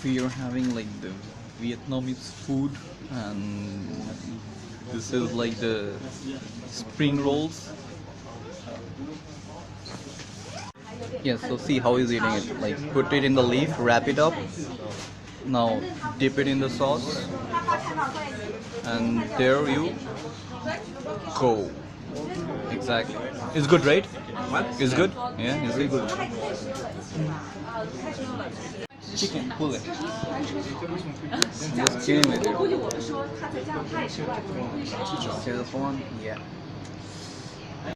we are having like the Vietnamese food, and this is like the spring rolls. Yes, so see how he's eating it. Like put it in the leaf, wrap it up. Now dip it in the sauce, and there you go. Exactly. It's good, right? What? It's good. Yeah, it's really good. Chicken, pull it. Just kidding with you. Here's one. Yeah.